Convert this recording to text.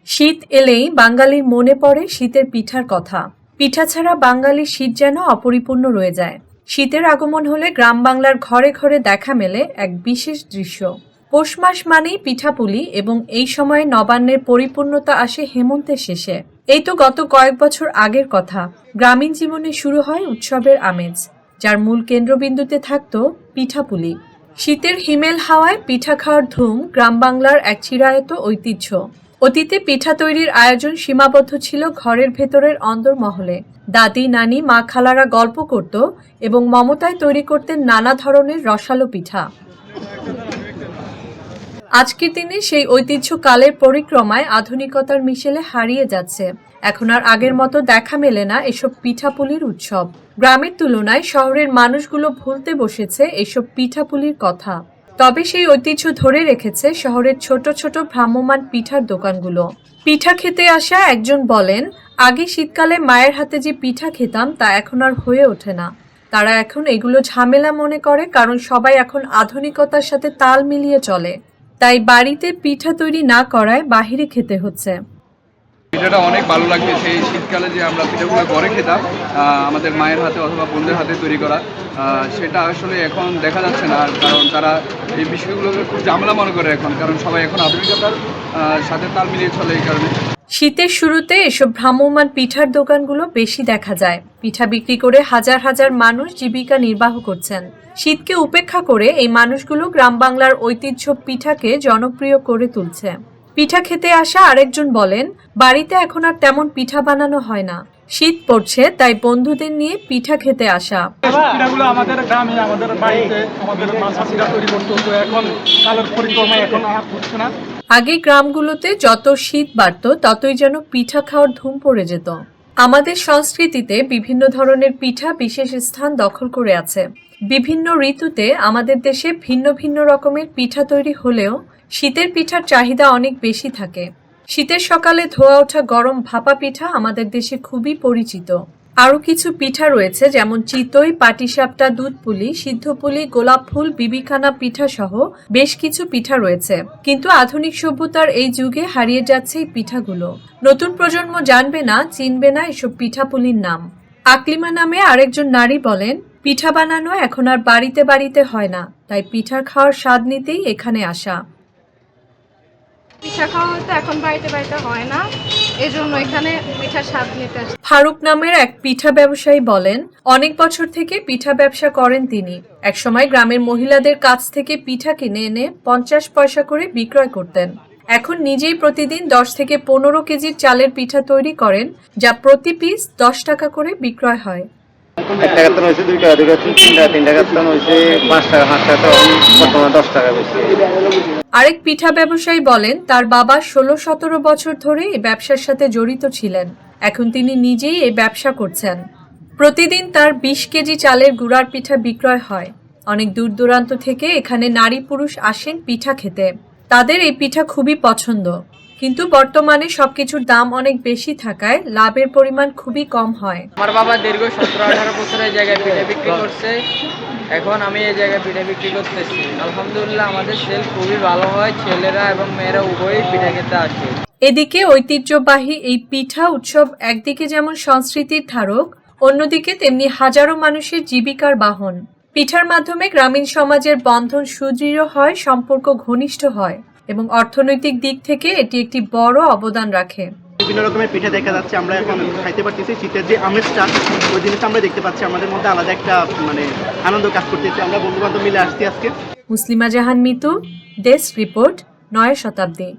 শীত এলেই বাঙালির মনে পড়ে শীতের পিঠার কথা। পিঠা ছাড়া বাঙালির শীত যেন অপরিপূর্ণ রয়ে যায়। শীতের আগমন হলে গ্রাম বাংলার ঘরে ঘরে দেখা মেলে এক বিশেষ দৃশ্য। পৌষ মাস মানেই পিঠাপুলি এবং এই সময়ে নবান্নের পরিপূর্ণতা আসে হেমন্তের শেষে। এই তো গত কয়েক বছর আগের কথা। গ্রামীণ জীবনে শুরু হয় উৎসবের আমেজ, যার মূল কেন্দ্রবিন্দুতে থাকত পিঠাপুলি। শীতের হিমেল হাওয়ায় পিঠা খাওয়ার ধুম গ্রাম বাংলার এক চিরায়ত ঐতিহ্য। অতীতে পিঠা তৈরির আয়োজন সীমাবদ্ধ ছিল ঘরের ভেতরের অন্দরমহলে। দাদি, নানি, মা, খালারা গল্প করত এবং মমতায় তৈরি করতেন নানা ধরনের রসালো পিঠা। আজকের দিনে সেই ঐতিহ্য কালের পরিক্রমায় আধুনিকতার মিশেলে হারিয়ে যাচ্ছে। এখন আর আগের মতো দেখা মেলে না এসব পিঠাপুলির উৎসব। গ্রামের তুলনায় শহরের মানুষগুলো ভুলতে বসেছে এসব পিঠাপুলির কথা। তবে সেই ঐতিহ্য ধরে রেখেছে শহরের ছোট ছোট ভ্রাম্যমাণ পিঠার দোকানগুলো। পিঠা খেতে আসা একজন বলেন, আগে শীতকালে মায়ের হাতে যে পিঠা খেতাম তা এখন আর হয়ে ওঠে না। তারা এখন এগুলো ঝামেলা মনে করে, কারণ সবাই এখন আধুনিকতার সাথে তাল মিলিয়ে চলে। তাই বাড়িতে পিঠা তৈরি না করায় বাহিরে খেতে হচ্ছে। পিঠাটা অনেক ভালো লাগছে। সেই শীতকালে যে আমরা পিঠাগুলো ঘরে খেতাম আমাদের মায়ের হাতে অথবা বোনদের হাতে তৈরি করা, সেটা আসলে এখন দেখা যাচ্ছে না। কারণ তারা এই বিষয়গুলোকে খুব ঝামেলা মনে করে এখন, কারণ সবাই এখন আধুনিকতার সাথে তাল মিলিয়ে চলে। এই কারণে শীতের শুরুতে এসব ভ্রাম্যমাণ পিঠার দোকানগুলো বেশি দেখা যায়। পিঠা বিক্রি করে হাজার হাজার মানুষ জীবিকা নির্বাহ করছেন। শীতকে উপেক্ষা করে এই মানুষগুলো গ্রাম বাংলার ঐতিহ্য পিঠাকে জনপ্রিয় করে তুলছে। পিঠা খেতে আসা আরেকজন বলেন, বাড়িতে এখন আর তেমন পিঠা বানানো হয় না। শীত পড়ছে, তাই বন্ধুদের নিয়ে পিঠা খেতে আসা। পিঠাগুলো আমাদের গ্রামে, আমাদের বাড়িতে আমাদের মাছাসিরা তৈরি করতো, তো এখন কালের পরিক্রমায় এখন আর হচ্ছে না। আগে গ্রামগুলোতে যত শীত বাড়ত ততই যেন পিঠা খাওয়ার ধুম পড়ে যেত। আমাদের সংস্কৃতিতে বিভিন্ন ধরনের পিঠা বিশেষ স্থান দখল করে আছে। বিভিন্ন ঋতুতে আমাদের দেশে ভিন্ন ভিন্ন রকমের পিঠা তৈরি হলেও শীতের পিঠার চাহিদা অনেক বেশি থাকে। শীতের সকালে ধোয়া ওঠা গরম ভাপা পিঠা আমাদের দেশে খুবই পরিচিত। আরও কিছু পিঠা রয়েছে, যেমন চিতই, পাটিসাপটা, দুধপুলি, সিদ্ধপুলি, গোলাপ ফুল, বিবিখানা পিঠা সহ বেশ কিছু পিঠা রয়েছে। কিন্তু আধুনিক সভ্যতার এই যুগে হারিয়ে যাচ্ছে এই পিঠাগুলো। নতুন প্রজন্ম জানবে না, চিনবে না এসব পিঠাপুলির নাম। আকলিমা নামে আরেকজন নারী বলেন, পিঠা বানানো এখন আর বাড়িতে বাড়িতে হয় না, তাই পিঠার খাওয়ার স্বাদ নিতেই এখানে আসা। পিঠা খাওয়া তো এখন বাড়িতে বাড়িতে হয় না, এজন্য এখানে পিঠার স্বাদ নিতে আসে। ফারুক নামের এক পিঠা ব্যবসায়ী বলেন, অনেক বছর থেকে পিঠা ব্যবসা করেন তিনি। একসময় গ্রামের মহিলাদের কাছ থেকে পিঠা কিনে এনে 50 পয়সা করে বিক্রয় করতেন। এখন নিজেই প্রতিদিন 10 থেকে 15 কেজির চালের পিঠা তৈরি করেন, যা প্রতি পিস 10 টাকা করে বিক্রয় হয়। 1 টাকা তো হয়েছে, 2 টাকা, 2 টাকা, 3 টাকা তো হয়েছে, 5 টাকা, 5 টাকা, বর্তমানে 10 টাকা বেশি। আরেক পিঠা ব্যবসায়ী বলেন, তার বাবা 16-17 বছর ধরে এই ব্যবসার সাথে জড়িত ছিলেন। এখন তিনি নিজেই এই ব্যবসা করছেন। প্রতিদিন তার 20 কেজি চালের গুড়ার পিঠা বিক্রয় হয়। অনেক দূর দূরান্ত থেকে এখানে নারী পুরুষ আসেন পিঠা খেতে। তাদের এই পিঠা খুবই পছন্দ। কিন্তু বর্তমানে সবকিছুর দাম অনেক বেশি থাকায় লাভের পরিমাণ খুবই কম হয়। আমার বাবা দীর্ঘ 17-18 বছর এই জায়গায় পিঠা বিক্রি করছে। এখন আমি এই জায়গায় পিঠা বিক্রি করতেছি। আলহামদুলিল্লাহ আমাদের সেল খুবই ভালো হয়। ছেলেরা এবং মেয়েরা উভয়ই পিঠা খেতে আসে। এদিকে ঐতিহ্যবাহী এই পিঠা উৎসব একদিকে যেমন সংস্কৃতির ধারক, অন্যদিকে তেমনি হাজারো মানুষের জীবিকার বাহন। পিঠার মাধ্যমে গ্রামীণ সমাজের বন্ধন সুদৃঢ় হয়, সম্পর্ক ঘনিষ্ঠ হয় এবং অর্থনৈতিক দিক থেকে এটি একটি বড় অবদান রাখে। বিভিন্ন রকমের পিঠা দেখা যাচ্ছে, আমরা এখন খাইতে পারতেছি। শীতের যে আমেজটা, ওই জিনিসটা আমরা দেখতে পাচ্ছি। আমাদের মধ্যে আলাদা একটা আনন্দ কাজ করতেছে। আমরা বন্ধু বান্ধব মিলে আসছি আজকে। মুসলিমা জাহান মিতু, ডেস্ক রিপোর্ট, নয়া শতাব্দী।